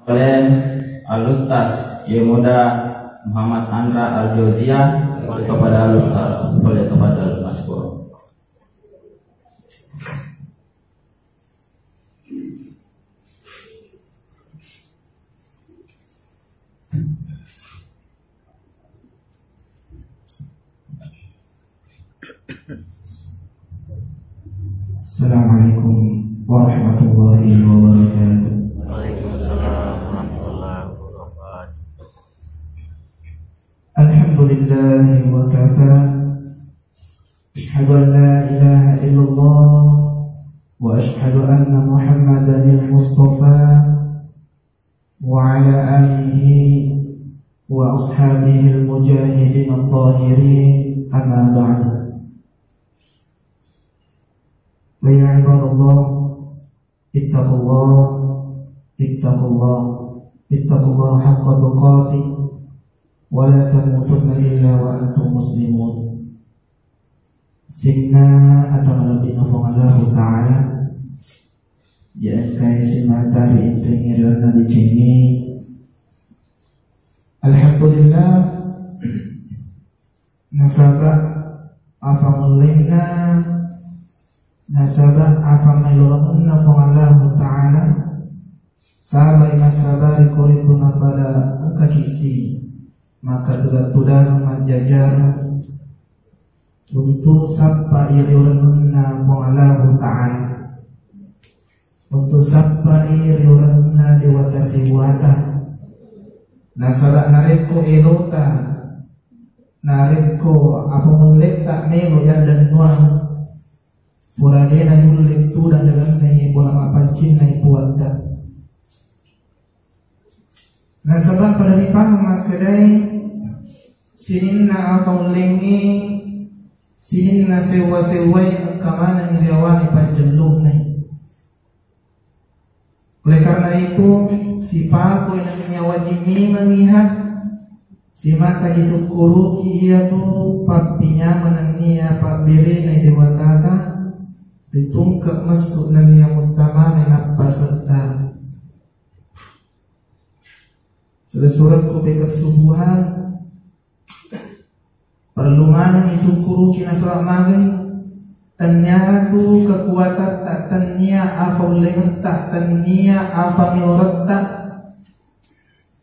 oleh Al-Ustaz Yemuda Muhammad Andra Al-Jauziyah kepada Al-Ustaz oleh kepada Al-Maskur. Assalamualaikum warahmatullahi wabarakatuh. Waalaikumsalam warahmatullahi wabarakatuh. Alhamdulillahi wa kafa. Asyhadu an la ilaha illallah wa asyhadu anna Muhammadan al-Mustafa wa ala alihi wa ashabihi al-mujahidin al-tahirin, amma ba'du. Ya ibadallah, ittaqullah, ittaqullah, ittaqullah haqqa tuqatih wa la tamutunna illa wa antum muslimun. Sinna atau lebih Allah Ta'ala ya kai simatari pengiran di sini. Alhamdulillah nasabah apa mulina nasabah apa melurunna Allah Ta'ala sabai nasabari kurikuna pada kakisi, maka tudah menjajar untuk sapa iriurunna Allah Ta'ala, untuk sapa iriurunna diwatasi wata nasabah nareko elota nareko apa muleta melo yang dan nuang Puradena yulik tu dan dalam nai bola mapancin nai puata. Nasabah pada dipaham makadai sininna afaulingi sininna sewa-sewai kamana ngiliawani panjelum nai. Oleh karena itu si paku yang wajimi melihat si mata isukuru kia tu papinya menania pak beli nai dewatata ditungkap masuk dan yang utama dan peserta. Sudah surat kubekat subuhan perlu mana isukuru kina surat magani tanya tu kekuatan tak tanya afau lengan tak tanya afa milorat tak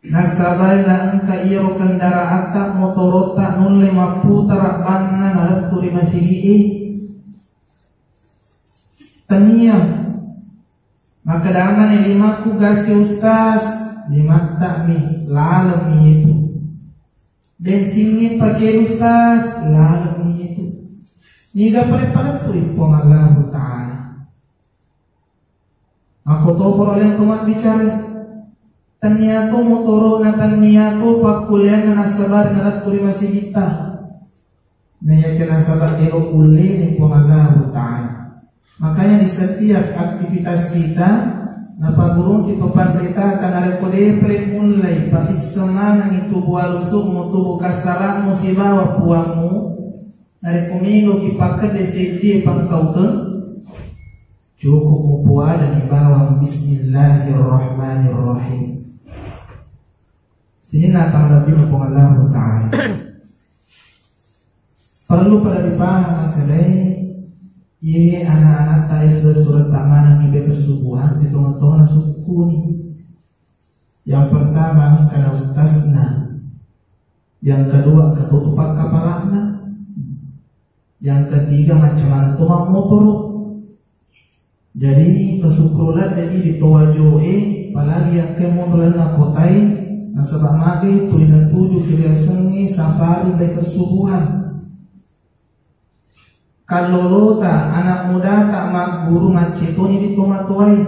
nasabay na angka iyo kendara atak motorota nun 50 tarabanna nalaturi masigi tania maka daman lima ku gasi ustaz lima tak mi lalu mi itu dan singin pakai ustaz lalu mi itu niga pada tu ipong Allah Ta'ala. Aku tahu peroleh kumat bicara tania tu motoro na tania tu pakulian na nasabar na laturi masih kita naya kena sabar elo uli ipong Allah Ta'ala. Makanya di setiap aktivitas kita napa gurung ti paparita kana rekode pre mulai pasti semana itu buah lusuk mo tubuh kasara mo sibawa puamu nare kumingo kipakat de sedi pangkau ke cukup mo puah dan ibawa bismillahirrahmanirrahim. Sini natang lebih mo Allah Ta'ala. Perlu pada dipaham kadai ini anak-anak tais bersurat taman yang ibe bersubuhan situng-tung suku ni. Yang pertama karena ustazna, yang kedua ketutupan kepalanya, yang ketiga macam mana tuang motor. Jadi kesukuran jadi ditowajoe, apalagi yang kemudian nakotai nasabah magi tulinan 7 kiliasengi safari baik kesubuhan. Kalau lota anak muda tak mak guru macetoni di rumah tuai.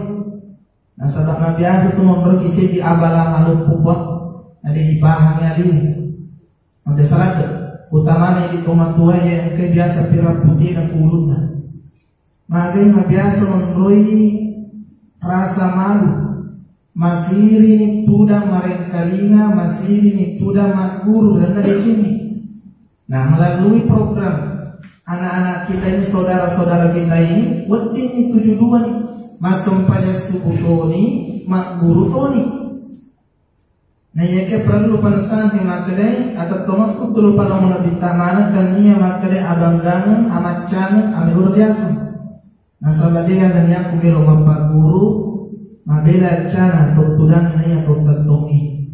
Nasabah biasa tu memperkisi di abala malu pupah. Ada di bahangnya ini. Ada salah utamanya di rumah tuai yang kebiasa pirap putih dan kuluna. Maka biasa memperoleh rasa malu. Masiri ni tuda marengkalinga, masiri ni tuda mak guru dan ada sini. Nah melalui program anak-anak kita ini, saudara-saudara kita ini, wedding ini 72 nih, masum pada subuh toni, mak guru toni, Na yake perlu panasan di makade atau Thomas kutul pada mula bitamana kania makade abanggangan amacan luar biasa. Nasabadiga dan yang kumilo mampak guru mabela cana tutudang nanya tututungi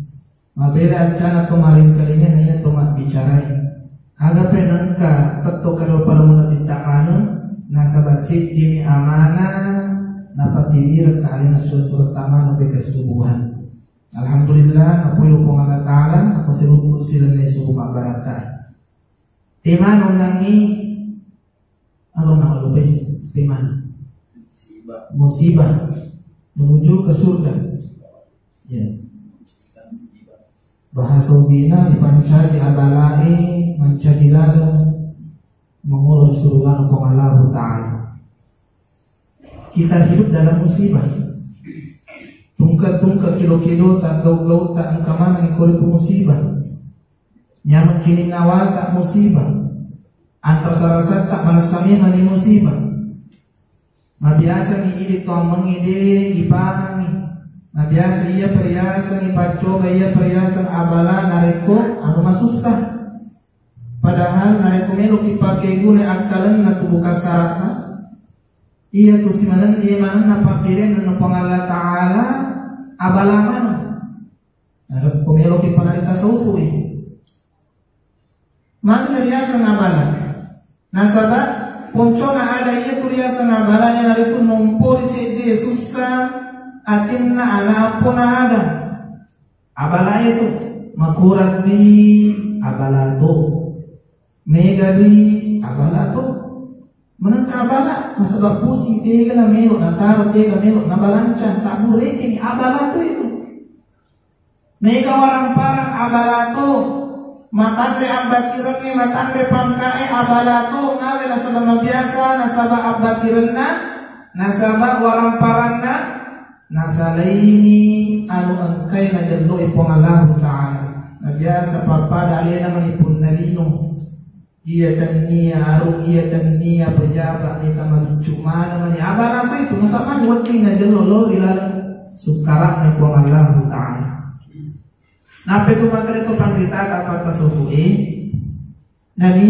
mabela cana to marin kalinya nanya to mak bicarai aga penangka tetto kalau pada mula bitamana nasabasit dimi amanah dapat diri kali nasusul taman lebih kesubuhan. Alhamdulillah aku lupa Allah Ta'ala aku seruput silane subuh barakah. Teman undangi aku nak lupa teman musibah menuju ke surga. Ya. Bahasa bina dipancadi abalai mencadilada mengurus surga Allah Ta'ala. Kita hidup dalam musibah. Tungkat-tungkat kilo-kilo tak gau-gau tak angkamana ngikol itu musibah. Nyaman kini nawal tak musibah. Antar sarasat tak malasami mani musibah. Mabiasa ni ide tuang mengide ipangi. Mabiasa ia periasa ni pacoba ia periasa abala nareko anu masusah. Padahal nareko melo kipakai gune akalan na tubuka sarana. Iya tu simanan iya mana napakirin na Allah Ta'ala abalaman. Narap kumelo ki pangalita sa upuy. Mana biasa ngabala. Nasaba punco na ada iya kuriasa ngabala yang naripun mumpuri si dia susah atin na anak pun ada. Abala itu makurat bi abala tu. Mega bi abala tu. Menangka abala masabab pusing tega na melo nataro tega melo na balancan sabu reke ni abala tu itu. Mega warang parang abala tu matandre abatiran matandre pangkae abala tu ngawe nasabab biasa nasabab abatiran nasabab warang parang nasalaini anu angkai na jallo ipong Allah Ta'ala. Na biasa papada alena manipun nalino. Iya tania arung iya tania pejabat ni tamang cuma namanya abang aku itu sama wakil na jalolo ilalang sukarak ni kuang Allah Ta'ala. Nape tu makanya tu panggita tak tasawuf nani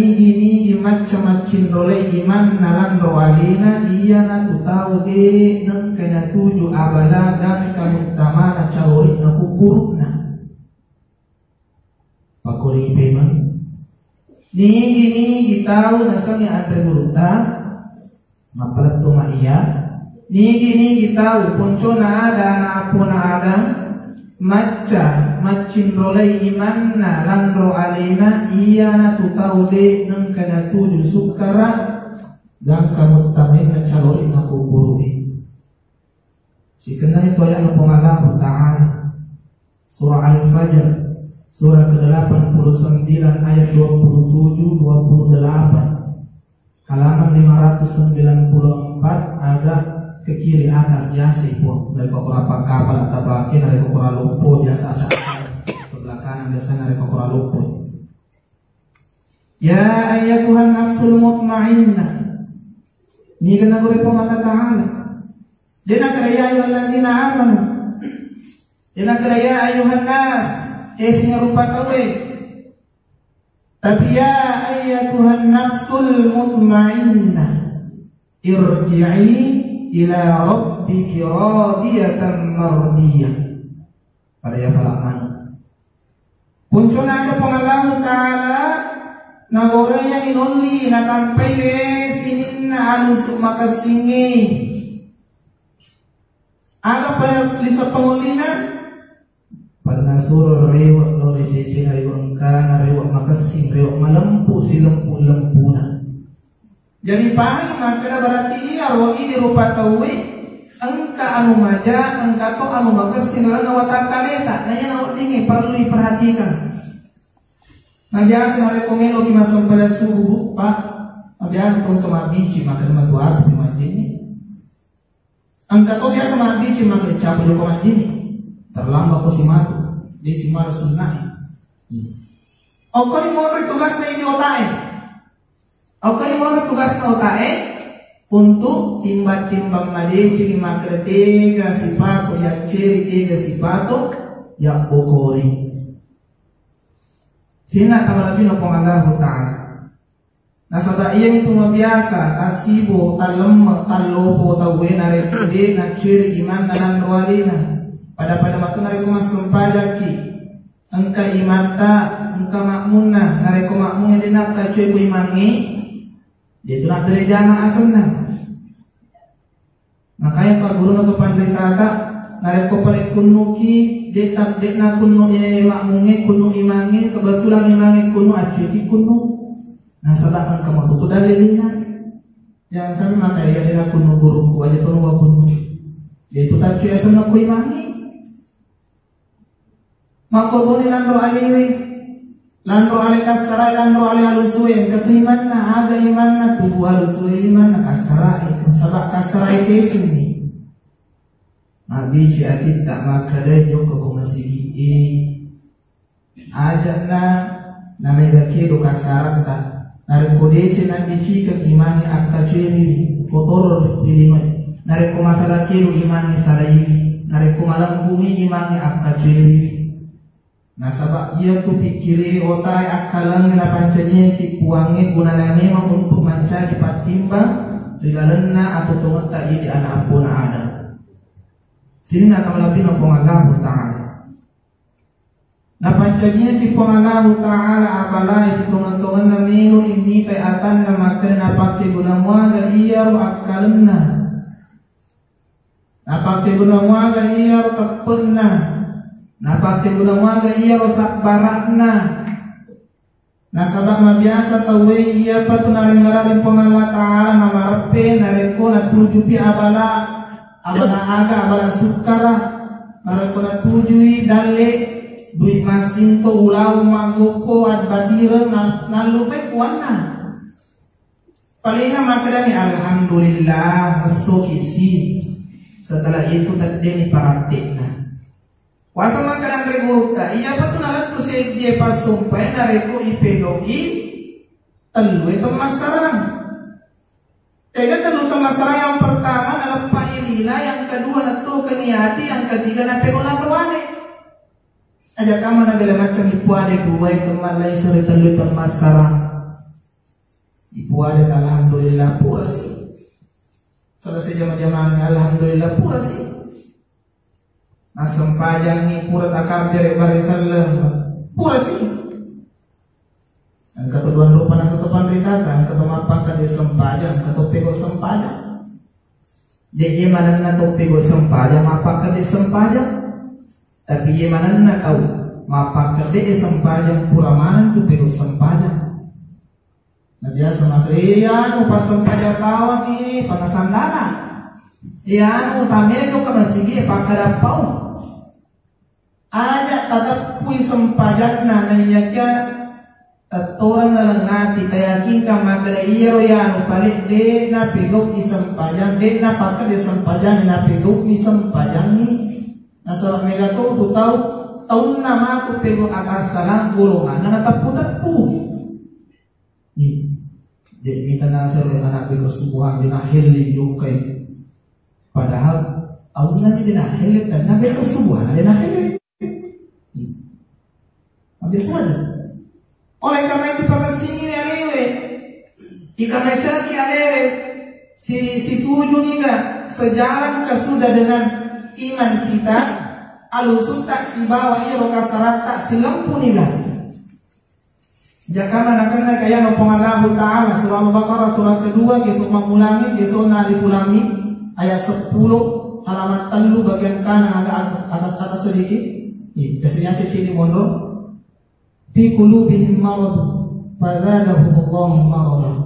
macam-macam role iman nalan roalina iya na tu tahu de nang kena tuju abala dan kamu tamana cawori na kukuruk na pakuri ipeman. Ni tahu nasanya antre buruta mapalat tuma iya. Ni tahu ponco na ada na apo na ada macin rolay iman na landro alina iya na tutaw de nang kana tuju sukara dan kamut tamin na calorin na kuburuin. Sikana ito ay ano pangalan Ta'ala Surah Al-Fajr Surah ke-89 ayat 27-28 halaman 594 agak ke kiri atas Yasin pun dari kokora kapal atau bakin dari kokora lumpur biasa sebelah kanan biasa dari kokora lumpur. Ya ayyatuhan nafsul mutmainnah ni kena gure Allah Ta'ala dina keraya ayyuhalladzina amanu dina keraya ayyuhan nas isinya rupa tawe. Tapi ya ayyatuhan nafsul mutmainnah irji'i ila rabbiki radiyatan mardiyah. Pada ya falaman puncuna ke pengalam Ta'ala nagore yang inonli natampai sinin na alus makasingi aga pa lisa pangulina pada surah rewak lori sisi rewak kana rewak makasing rewak malempu si lempu-lempuna. Jadi paham makna berarti arwah ini rupa tawi engka anu maja engka to anu makasing lan awatan kaleta nanya nawat dingi perlu diperhatikan. Nah biasa nare komelo di masa pada subuh pak biasa tuh kemabici makan matuat di majini. Engka to biasa mabici makan capu di majini. Terlambat ko si matu di si mara sunnah. O kani mo tugas na ini otae. O kani mo tugas na otae untuk timbang-timbang madeci ni makretega sipato yang ceri tega sipato yang pokori. Sina kamalabino pong Allah Ta'ala. Nasaba iyang tumabiasa asibo talem talopo tawe nare kude na ciri iman nanan roalina pada matu nare kuma sempajaki angka imanta angka makmunna nare kuma makmunnya dina ka cuy bu imangi dia tu nak derejana asalna. Makanya pak guru na pandai kata nare ko paling kunuki detak dekna kunu ini makmunge kunu imangi kebetulan imangi kunu acuki kunu. Nah sabak kamu tuh dalilnya yang sama maka ya dia kunu guru aja tuh nggak kunu dia itu tak cuy asal nak imangi maka boleh landro ali kasarai landro ali alusui keiman na aga iman na tubuh alusui iman na kasarai sabak kasarai kesini nabi ciatit tak maka dia joko kumasihi ada na namanya kiro kasaran tak narikode cenan dici ke imani akka ciri kotor dilima nariko masalah kiro imani salai nariko malang bumi imani akka ciri nasabak ia tu pikiri otai akalang na pancanya ki puangi gunanya memang untuk mencari patimbang rigalenna atau tungat tak di anak pun ada sini nak lebih nopong Allah Ta'ala. Na pancanya ti Allah Ta'ala abalai situngan-tungan na milo ini kayatan na makan na pakai guna muaga iya ro akalenna na pakai guna muaga iya ro kapenna na pakai guna muaga iya ro sakbarakna na sabak mabiasa tawe iya patu naring-naring Allah Ta'ala na marape nareko na tujupi abala aga abala sukara nareko na tujui dale duit masin to ulau magopo at batiran nalupay kuana palinga makadami alhamdulillah masuk isi setelah itu tadi ni praktik na wasa makadang reguruk ka iya pa tu nalat ko sa dia pasumpay na reko ipegaw telu itu masarang tega telu masarang yang pertama adalah pailila yang kedua na to kaniati yang ketiga na pegola perwane aja kamu nagala macam ipu ada dua itu malai seri telu termasarang ipu ada alhamdulillah puas selesai jam-jaman alhamdulillah puas asam pajang ni purat akar dari barisalam puas dan ketuduan rupa nasa topan ritata ketumapakan dia sempajang ketopego sempajang dia mana na topego sempajang apakah dia sempajang tapi ye mana nak tahu mapa kede sempajang puramanan tu pero sempajang na biasa matria no pas sempajang kawan ni panasandana ya no tameno ka masigi pakarapau ada tatap pui sempajang na nayaka tatuan na lang ngati kayakin ka magada iyaro ya no palit de na pigok isempajang de na pakade sempajang na pigok ni sempajang ni nasa mega to tu tahu nama tu pego akas salang golongan na natapu-tapu ni jadi minta nasar anak pego subuhan dinahili yung kay padahal tahu nabi dinahili dan nabi ko subuhan dinahili habis ada oleh karena itu pagkasingin alewe ikamecaki alewe si tujuh niga sejalan sudah dengan iman kita alusut tak si bawa iro kasarat tak si lampu niga jakana nakana kaya nopong Allah Ta'ala surah Al-Baqarah surat kedua gesok mengulangi gesok narifulangi ayat 10 halaman 3 bagian kanan agak atas sedikit biasanya sini mondok fi qulubihim marad fazadahumullahu marad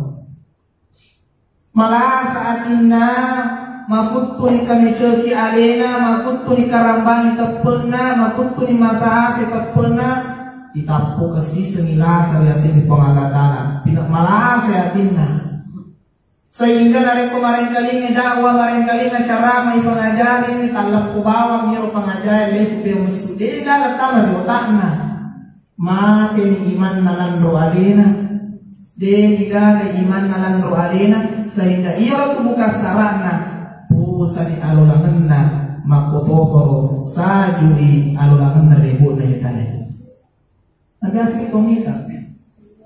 malah saat inna makuttu ni kami ceki alena makuttu ni karambangi tepena makuttu ni masahase tepena ditapu kesi sengilas yatin di pengalatana pinak malas yatinna sehingga dari kemarin kali dakwah kemarin kali cara mai pengajari talap ku bawa miro pengajari lesu pe musudi dalam tama di otakna mati ni iman nalan roalena de igaga iman nalan roalena sehingga ia tu buka sarana pusani alulanganna makotoforo sajudi alulanganna ribut na hitane Nabiasa kita minta.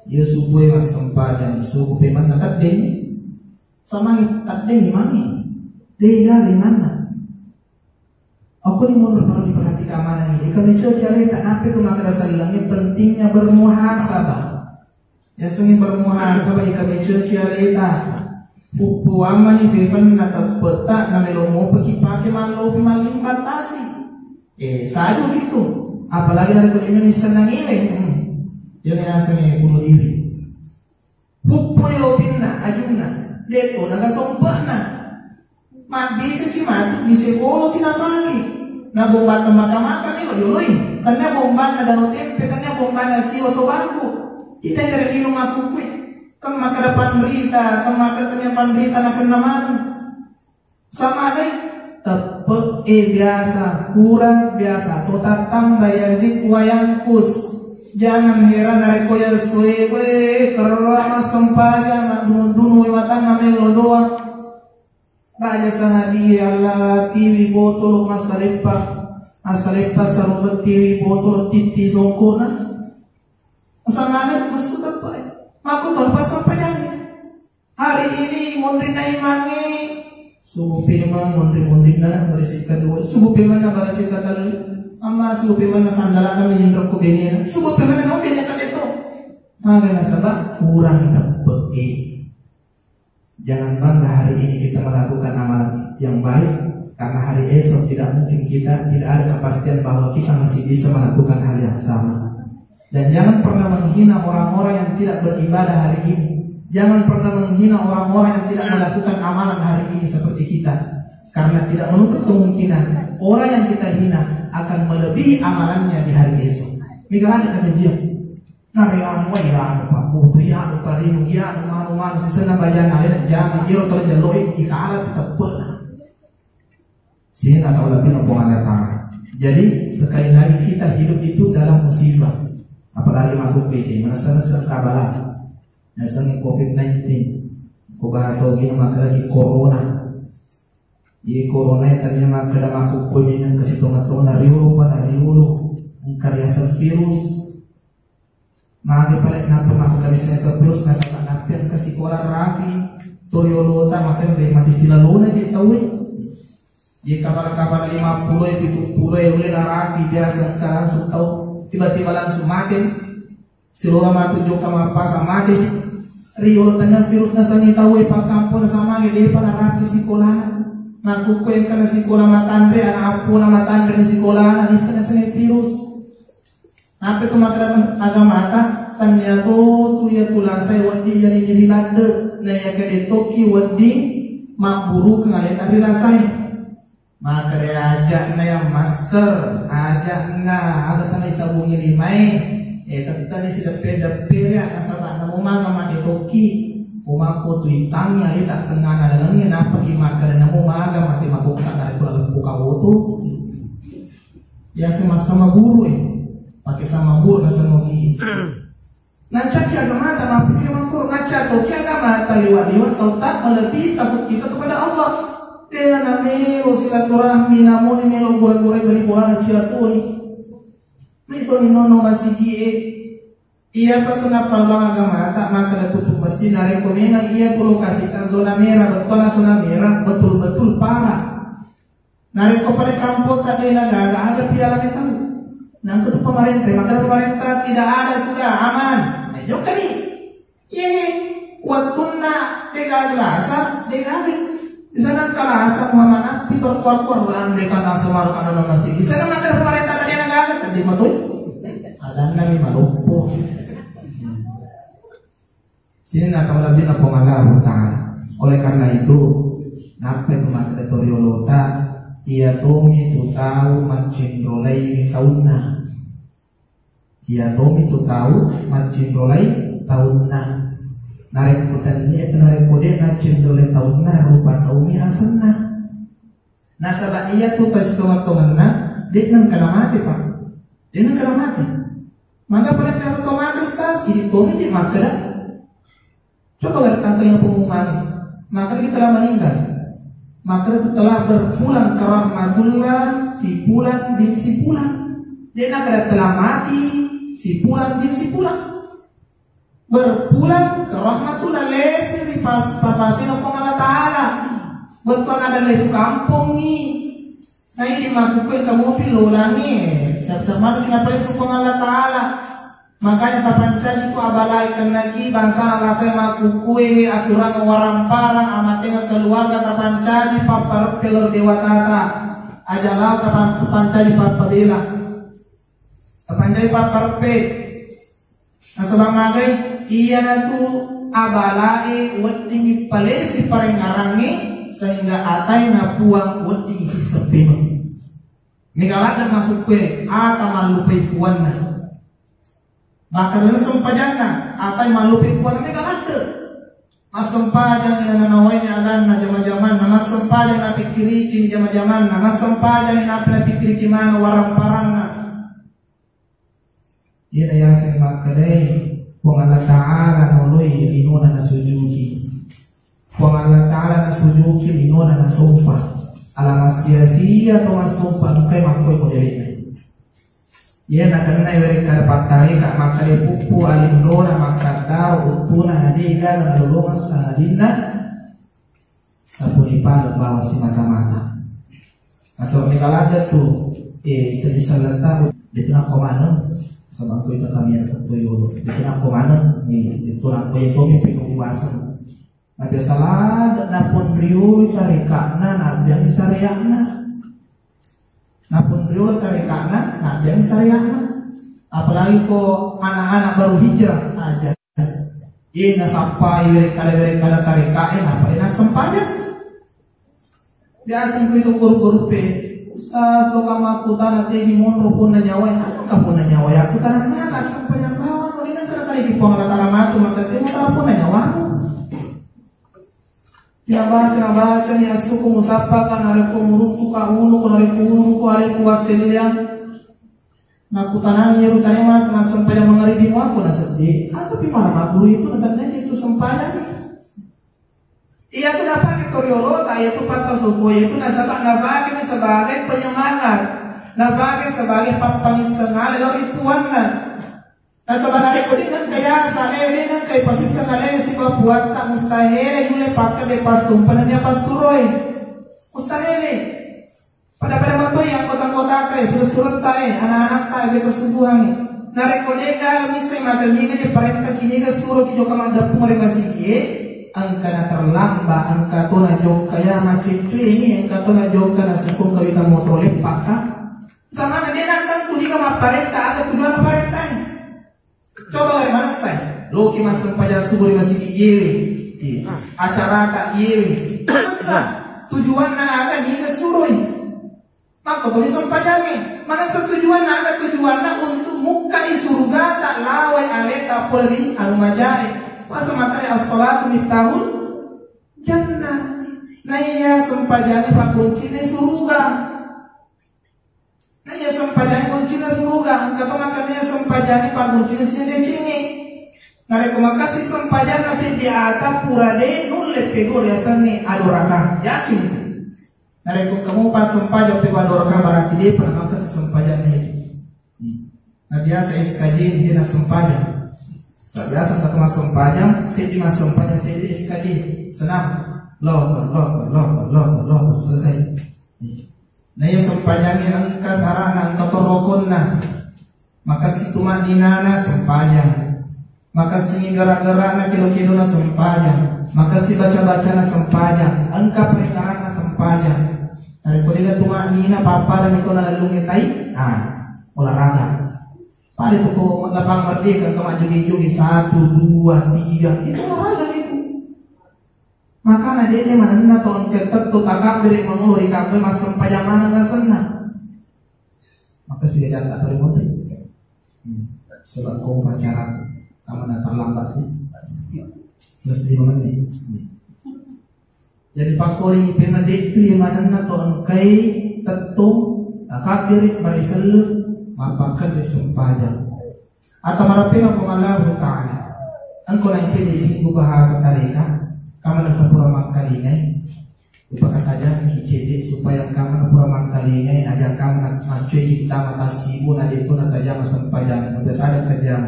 Ya subuh yang sempadan subuh peman tak deng. Sama tak deng gimana? Dia mana? Aku ni mau diperhatikan mana ini. Kami coba tak apa tu maka salangnya pentingnya bermuhasabah. Yang seni bermuhasabah kami coba tak. Pupu amani firman nata peta na melomo pergi pakai malu maling batasi. Sadu gitu. Apalagi dari Indonesia nang ile. Yang rasanya bunuh diri. Pupu ni lopinna ajuna. Deto naga sompana. Bisa si mati bisa bolo si namali. Na bomba temaka-maka ni odioloy. Karena bomba na dano tempe, karena bomba na si otobaku. Kita kira minum aku kue. Kan maka depan berita, kan maka depan berita nak kena mana? Sama deh, tepuk biasa, kurang biasa, total tambah yazid wayangkus. Jangan heran dari koya suwe, kerama sempaja, nak dunu matan namelo doa. Baca sahadi Allah TV botol masalepa sarubat TV botol titi songkona. Sama deh, masuk apa? Aku tanpa sampainya. Hari ini mondrina imangi subuh pema mondrina berisikan dua subuh pema na berisikan kali ama subuh pema na sandalan kami hindrok ko benia subuh pema na benia kan itu maka nasabah kurang dapat jangan bangga hari ini kita melakukan amalan yang baik karena hari esok tidak mungkin kita tidak ada kepastian bahwa kita masih bisa melakukan hal yang sama. Dan jangan pernah menghina orang-orang yang tidak beribadah hari ini. Jangan pernah menghina orang-orang yang tidak melakukan amalan hari ini seperti kita. Karena tidak menutup kemungkinan orang yang kita hina akan melebihi amalannya di hari esok. Mika ada kata dia. Narianu Pak Putu ya Parimu ya manu sisana bajana ya jangan jiro kalau jaloi ikalat tepuk. Sini atau lebih nopongan datang. Jadi sekali lagi kita hidup itu dalam musibah. Apalagi makhluk PD, merasa serta nasang COVID-19, ko bahasa gini maka lagi corona. Di corona itu ternyata maka makhluk kulit yang kesitungan-tungan riulo ang karya sa virus. Maka palit na po makhluk karya sa virus nasa kanapyan kasi kola rafi, toyolota maka yung mati sila luna di tawi. Di kapal-kapal 50 70 ulit na rafi biasa ka langsung tahu. Tiba-tiba langsung mati. Silora mati juga mapasa mati. Rio tanya virus na sa nitaw pagkampo na sa mga hindi pa narapi si Kolana. Nakukuha ka na si Kola matandre, anak po na matandre ni si Kolana, anis ka na sa virus. Napi kumakarapan agamata, tanya to tuya tulasay wadi yan inililanda na yakadito ki wadi maburu ka ngayon ari rasay. Maka ajak na yung masker, ajak na ada sanay sabungin limay. Tadi si dapir ya kasaba na umaga matitoki. Umako tu itangnya tak tengah na langnya napa kimakar na umaga mati matukan dari pulang buka woto. Ya sama-sama guru pakai sama guru na sanogi. Naca agama tak mampu kita makro naca toki agama taliwat-liwat atau tak melebihi takut kita kepada Allah. Kaya namelo silaturahmi namun ini lo gure-gure beli bola na ciatuni. Ito ni nono masigi iya pa kenapa bang agama tak maka datutup masjid na rekomenda iya perlu kasih zona merah betul na zona merah betul-betul parah. Nareko pada kampung tadi naga ada piala kita. Nang ke pemerintah maka pemerintah tidak ada sudah aman. Nah jok kali. Ye watuna dega jelasa dega di sana kalasa Muhammad di perkuat-kuat bulan mereka nasa marukan nono masih di sana ada pemerintah tadi negara tadi matu ada nami malupo sini nak tahu lebih nak pengalah hutang oleh karena itu nape kemana teritoriolota ia tomi tu tahu mancindolai ni tauna ia tomi tu tahu mancindolai tauna narek kutannya narek kode na cendole tauna rupa taumi asana nasaba iya tu pas tongan na dik nang kalamati pak dik nang kalamati maka pada kalau otomatis tas ini tomi di makada coba lihat tanggal yang pengumuman maka kita telah meninggal maka itu telah berpulang ke rahmatullah si pulang dia nak telah mati si pulang berpulang ke rahmatullah lesi di papasin ng Allah Ta'ala. Betul ada lesu kampung ni. Nah ini makukuin kamu pilulang ni. Sama dengan lesu ng Allah Ta'ala. Makanya kapancani ko abalaikan lagi bangsa alasay makukuin aturan warang parang amating keluarga kapancani paparpelor dewa tata. Ajalau kapancani papabila. Kapancani paparpe. Nah sebangagay iya na tu abalai wedding palesi parengarangi sehingga atay na puang wedding si sepino. Nigalada makukwe ata malupay puan na. Maka dalam sempajan na atay malupay puan na nigalada. Mas sempajan na nanaway ni alam na jama-jaman na mas sempajan na pikiriki ni jama-jaman na mas sempajan na pikiriki man warang parang na. Yan ay asing makalay kung Allah Ta'ala nuloy inuna na sujuki kung Allah Ta'ala na sujuki inuna na sumpa ala masia-sia atau masumpa kay makoy ko diri yan akan na iwari kalapatari ka makalay pupu alimlona makadaro utuna hadiga na lulungas na hadina sa punipan bawa si mata-mata asal nikalagad to sedisalata dito na komando sama aku itu kami yang tertuju itu aku mana nih itu aku itu mimpi kepuasan ada salah dan pun riu tarikana nabi yang syariahna napun riu tarikana nabi yang syariahna apalagi kok anak-anak baru hijrah aja ini sampai mereka tarikain apa ini sempatnya biasa itu guru-guru Ustaz, lo kamu aku tanah tinggi monro pun nanyawai, aku pun nanyawai aku tanah mana sampai yang kawan, ini kan kali di pengalaman tanah matu maka temu tak pun nanyawamu. Tiap baca ni asuku musapa kan hari kumuruf tu kahulu kan hari kumuruf kan hari kuasilnya. Naku tanah ni ru tanah matu mas sampai yang mengeribi aku nak sedih. Tapi malam aku itu nanti itu sempana. Iya itu dapat toriolota, itu patah suku, itu napakai sebagai penyemangat, napakai sebagai pangsengal, lalu ipuan na. Nah sebenarnya kau dengan kaya sale, dengan kaya pasti sengalnya si kau buat tak mustahil, yule pakai lepas sumpah dia pas suroi, mustahil. Pada waktu yang kota-kota kaya surat kaya, anak-anak kaya berkesubuhan. Narekodega misalnya macam ni dia perintah kini ke suruh kita kamar pengurus masih angka na terlamba angka to na jog kaya macuy ini angka to na jog kana sekong kawita motolip paka sama na din ang tuli ka maparenta agad tujuan maparenta coba gimana say loki masampajan suburi masih iiri acara ka iiri masa tujuan na agad di kasuroy maka to ni sampajan mana sa tujuan na agad tujuan na untuk muka isurga tak laway aleta peri anu majari masa matanya as-salatu miftahul jannah. Nah iya sempajani pak kunci ni surga. Nah iya sempajani kunci ni surga. Angkat makanya sempajani pak kunci ni sini cingi. Nah rekomendasi sempajan nasi di atap pura de nulle pego biasa ni adorakan yakin. Nah kamu pas sempajan pego adorakan berarti dia pernah maka sempajan ni. Nah biasa iskaji dia nak sempajan. Biasa kata mas sempanya, sedi mas sempanya sedi iskaji senang, lo selesai. Nah ya sempanya ni angka sarana angka torokon na, maka situ madinana sempanya, maka si gara-gara na kilo-kilo na sempanya, maka si baca-baca na sempanya, angka peringatan na sempanya. Dari kodila tumadina papa dan ikaw na lalungitai, olahraga. Pada itu kau lapang merdeka kau jogi-jogi 1, 2, 3 itu olahraga itu. Maka nadine mana tahun ketuk kakak beri menguluri kabel mas sempaya mana nggak senang. Maka sih tak perlu modal. Sebab kau pacaran kamu nak terlambat sih. Plus 5 menit. Jadi pas kau ini pernah dekli mana tahun kai tetung kakak beri berisel mapakan disempajan atau marapina kung Allah Ta'ala ang ko lang sila isinggo bahasa talika kama nagpapura magkalingay Lupakan aja kicede supaya kamu pura mangkalingai aja kamu macuy kita matasibu nadiku nataja masampajan biasa ada tajam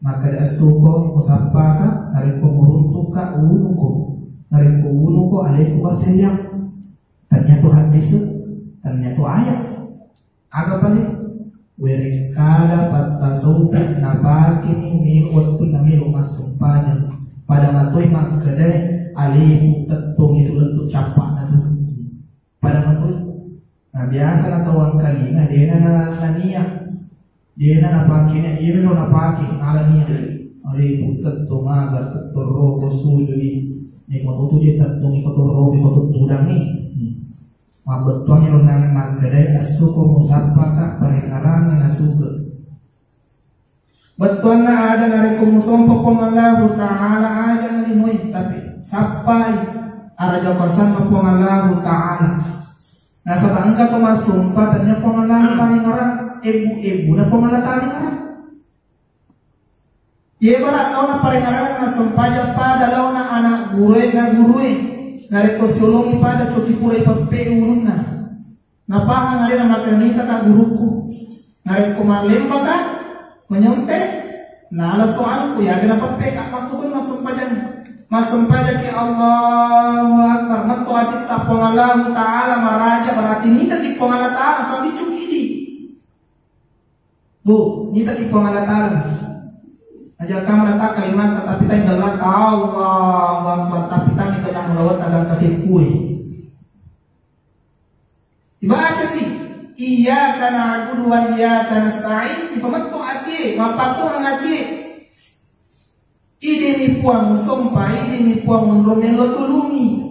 maka ada suko musapaka nariku muruntuka unuko nariku unuko alaiku wasayang tanya Tuhan Yesus tanya tu ayat agak balik werikada patasaupi napakini miut pun namilu masumpajan pada matui makadai alaiku tetung itu lentuk capak pada matui. Nah biasa na tawang kalina dia na naniya dia na napakina iya no napaki alaniya alaiku tetung agar tetung rogo sudui ni matutu dia tetung iko rogo iko tudang ni mabetongnya lunangan magdai asuko musapaka paringarang na suga betul na ada nari kumusompo pengalahu ta'ala aja nalimoy tapi sampai araja kasama pengalahu ta'ala nasa bangka to masumpa tanya pengalahu taling orang ibu na pengalahu taling orang ye bara launa paringarang na sumpaja pada launa anak gurue na gurue nari kosulungi pada cuti pulai pepe uruna napahang ari na makanita ka guruku nari kumalemba ka menyontek nah soalku ya kenapa peka waktu pun masuk pajak ke Allahu Akbar matu atit tapongalahu ta'ala maraja berarti ni tadi pongala ta'ala sampai cuki di bu ni tadi pongala ta'ala aja kamu letak kalimat tetapi tak gelak Allahu Akbar tapi tak kita yang melawat dalam kasih kue dibaca sih iyyaka na'budu wa iyyaka nasta'in ipamattu ati mapatu angati ide ni puang sompa ide ni puang romelo tulungi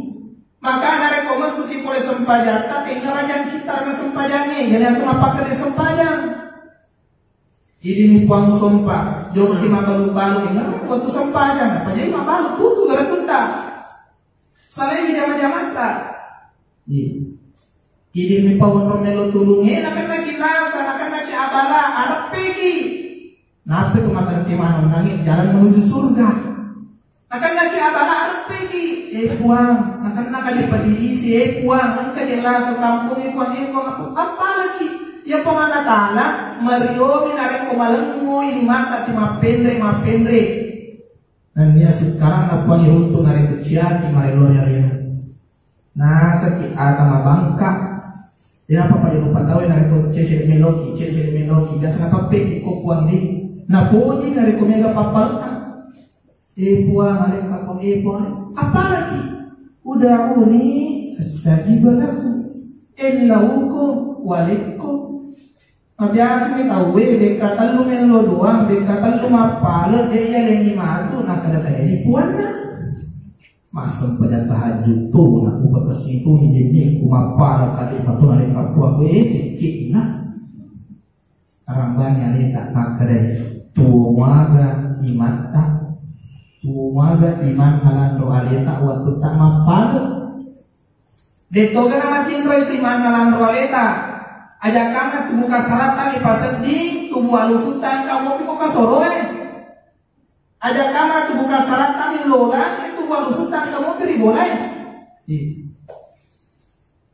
maka nare ko masuki pole sempajata ngarajan kita na sempajane yana sama pakale sempajang ide ni puang sompa jogo ti mabalu-balu ngara waktu sempajang apa jadi mabalu tutu gara kunta saleh di jama-jamata Idi mi pawon romelo tulungi nakan lagi nasa nakan lagi abala arep pegi nape kumakan timanon nangit jalan menuju surga nakan lagi abala arep pegi puang nakan nakali diisi puang engka jelas kampung puang apa lagi ya pangana tala mario minare komalengo ini mata ti mapendre dan dia sekarang apa yang untuk nare kuciati marilo ya nah saki agama bangka dia apa pada lupa tahu yang itu cecil meloki dia sangat pek ikut puang di nah puji dari komega papal puang ada kapong puang apa lagi udah uni astajib lakum illa hukum walikum biasa ni tahu beka talu melo doang beka talu mapala dia yang matu nak ada kali puan na masam pada tahajud tu nak buka kesitu ni jadi kumapa kali matu nari kapua sikit nah arambanya letak makre tumaga iman halan doa letak waktu tak mapal detoga nama tinro itu iman halan doa letak aja kana tubuh kasaratan ipasat di tubuh alusutan kamu buka soroe aja kana tubuh kasaratan lola walau sultan kamu beri boleh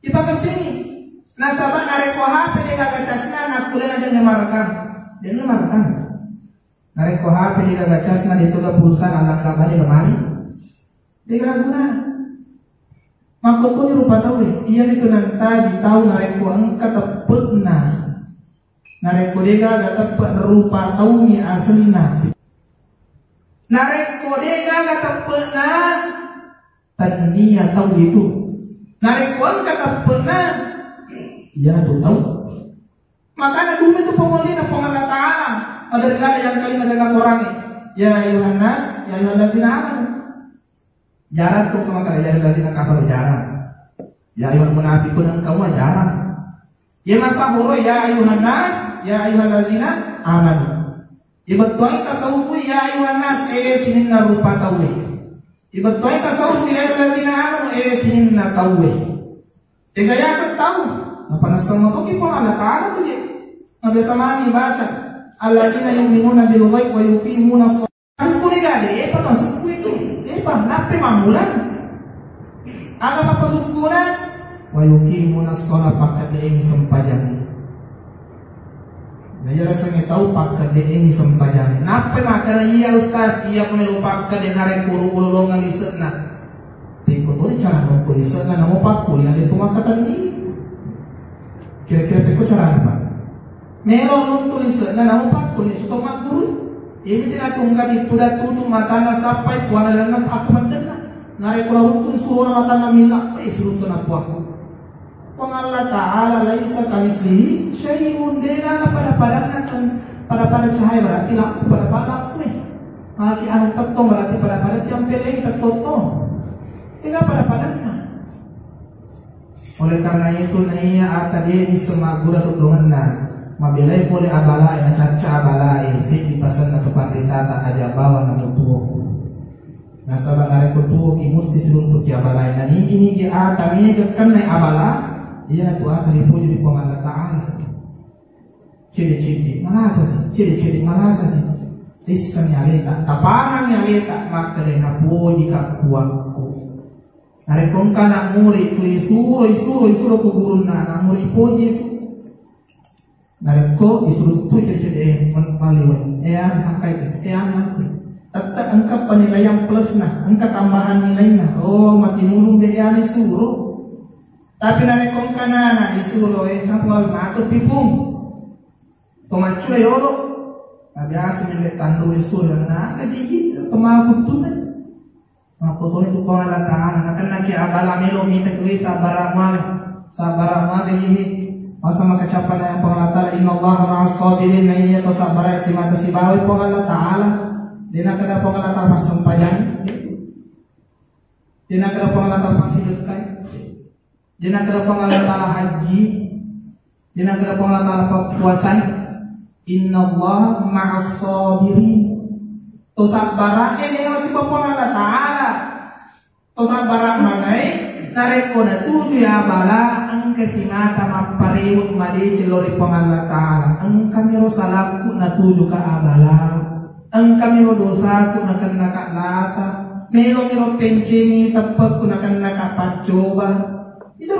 ipa kesini nasabah nareko HP dia gagacasna nak kuliah dan lemarkan nareko HP dia gagacasna itu ke pulsa anak kabani lemari dia guna maka kau ni rupa tahu iya ni kunan tadi tahu nareko engka tepetna nareko dia gagak rupa tahu ni asalna nareko dia kata pernah tania tahu itu nareko kata pernah iya tu tahu makanya dulu itu pengolina pengalat ta'ala ada negara yang kali ada orang ya ayuhan nas ya ayuhan lazina amanu jarak tu kemakara ya ayuhan lazina kafir jarak ya ayuhan munafikun engkau jarak ya masa huru ya ayuhan nas ya ayuhan lazina amanu Ibatuai tasawufu ya ayuhan nas sinin na rupa tawe. Ibatuai tasawufu ya ayuhan lazina amanu sinin na tawe. Tegaya sa tahu. Apa nasama to ki pangala ta'ala to je. Nabi samani baca alladzina yu'minuna bil ghaib wa yuqimuna as-shalah. Sipuni gade pa to sipu itu. Pa nape mamulan. Aga papasukuna wa yuqimuna shalah pakade sempajang. Naya rasanya tahu pakade sempajang. Napa makana iya ustaz iya pun pakade nare kuru ulungan liseuna. Tiko tuh cara mau liseuna namo pakul yang itu makatan ini. Kira-kira tiko cara apa? Melo nuntu liseuna namo pakul itu to makul. Ini tidak tunggal itu dah tutup matana sampai kuana dan aku mendengar. Nare kula untuk suara matana minyak suruh tu nak aku. Allah Ta'ala laisa kamislihi syai'un dena pada pada cahaya berarti lampu pada lampu ni. Maki anu tetong berarti pada tiang peleng tertotong. Tidak pada padanya. Oleh karena itu naya akademi semagura tutungan mabilai boleh abalai na caca abalai si di pasan na keparita tak aja bawa na tutuo. Nah sabang are tutuo imus disuruh untuk abalai na ini ge kami kan na abala iya tu akali puji di Allah Ta'ala. Ciri-ciri malasa sih tisan nyalita tapangan nyalita maka na puji kakuaku. Are kong kana muri tu isuro ku guru na muri puji itu. Nareko disuruh tu jadi maliwan angka itu tetap angka penilaian plus angka tambahan nilainya mati nulung dari ane suruh tapi nareko kanana disuruh campur makut pipung tomacu yoro biasa milik tandu disuruh kadi kemakut tu makut itu kau nak tahan akan nak abala melo minta kuih sabar amal ini masa makacapan yang pengalatala inna Allah ma'as sabirin na iya kesabaran istimata si bawi pengalat ta'ala dina kada pengalatala pasampayan dina kada pengalatala pasidukay dina kada pengalatala haji dina kada pengalatala papuasan inna Allah ma'as sabirin to sabaran ini masih pengalat ta'ala to sabaran manay nareko na tuju ya bala ang kasimata mapariwot mali silori pangalat Ta'ala ang kamiro salaku na tuju ka abala ang kamiro dosa ku na kan nakalasa miro pencingi tapag ku na kan nakapatsoba itu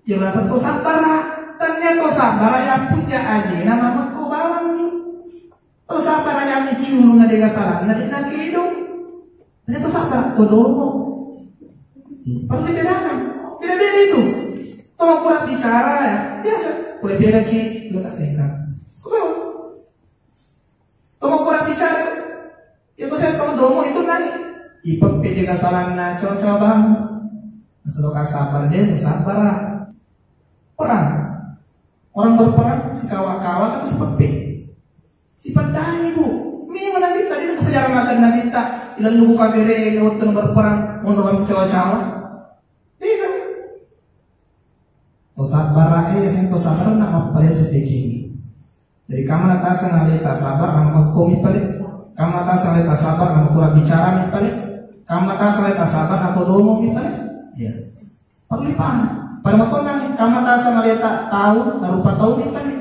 yung rasa to sabara tanya to sabara yang punya aja na mamakubawang to sabara yang miculo na degasalan na dinakidong tanya to sabara to domo perbedaan, beda itu. Kalau kurang bicara ya biasa. Boleh beda ki, lu tak singkat. Kalau kurang bicara, itu saya tahu domo itu naik. Ipek pede kasalan na coba bang. Asal kasabar dia, sabar. Orang berperang si kawa-kawa kan seperti si pandai bu. Minggu nanti tadi itu sejarah makan nabi tak. Ilan lugu kabere waktu berperang untuk orang cawa-cawa. Iya. To sabar sing to sabar nak apa sedeci. Jadi kamu nata sangalita sabar nama komi palit. Kamu nata sangalita sabar nama kurang bicara mi palit. Kamu nata sangalita sabar atau domo mi palit. Iya. Perlipahan. Pada waktu kami kamu nata sangalita tahu rupa tahu mi palit.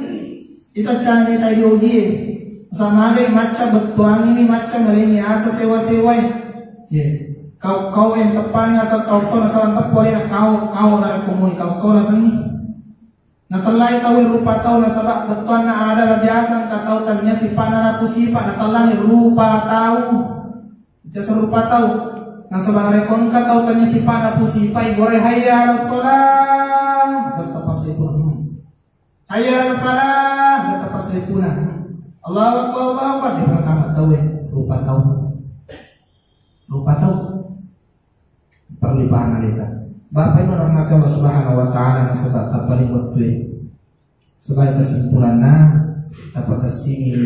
Kita cari tayo dia. Sama ada macam bertuang ini macam ini asa sewa-sewa kau yang tepanya asal kau asal tepor yang kau dari komuni kau nasani na talai tahu rupa tahu nasabak bertuang na ada biasa kau tahu tanya si panara pusipa na talani rupa tahu jasa rupa tahu nasabak rekon kau tahu tanya si panara pusipa igore hayya ala sholat bertapas lipun hayya ala falah bertapas lipuna Allah di pertama tahu rupa tahu perlipahan kita. Bapak Ibu rahmati Allah Subhanahu wa taala na sebab tak paling waktu. Sebagai kesimpulannya dapat kesini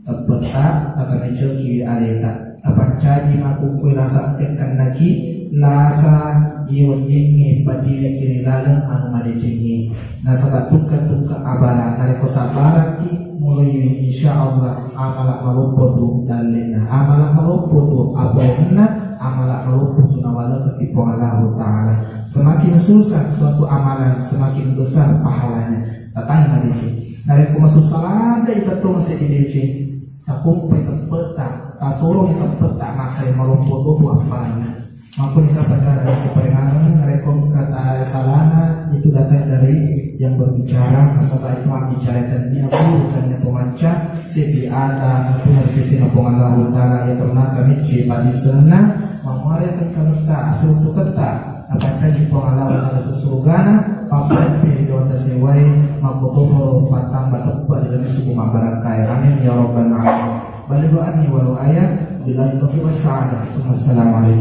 dapat akan menjadi alita. Apa jadi maku kulasa tekan lagi lasa ion ini badile kiri lalang anu madejengi. Na sebab tuka abala nare kosabaraki mulai insyaallah amalak marupotu dalena amalak marupotu abahna amalak marupotu nawala ketipu Allah Ta'ala. Semakin susah suatu amalan semakin besar pahalanya. Tatang madeci nare kumasu salada itu masih dideci takung peta tasorong peta maka marupotu apalanya Maupun kita pada seperengan rekom kata salana itu datang dari yang berbicara. Masalah itu bicarakan dia bukannya pemanca seti ada itu dari sisi Allah Taala ya karena kami cepat di sana memarikan kami tak asal untuk kita apakah jika Allah Taala sesurgana apa yang kita sewai mabohoro patang batuk pada dalam suku mabarangkai amin ya rabbal alamin. Balik doa ni walau ayat bila itu wassalam. Assalamualaikum.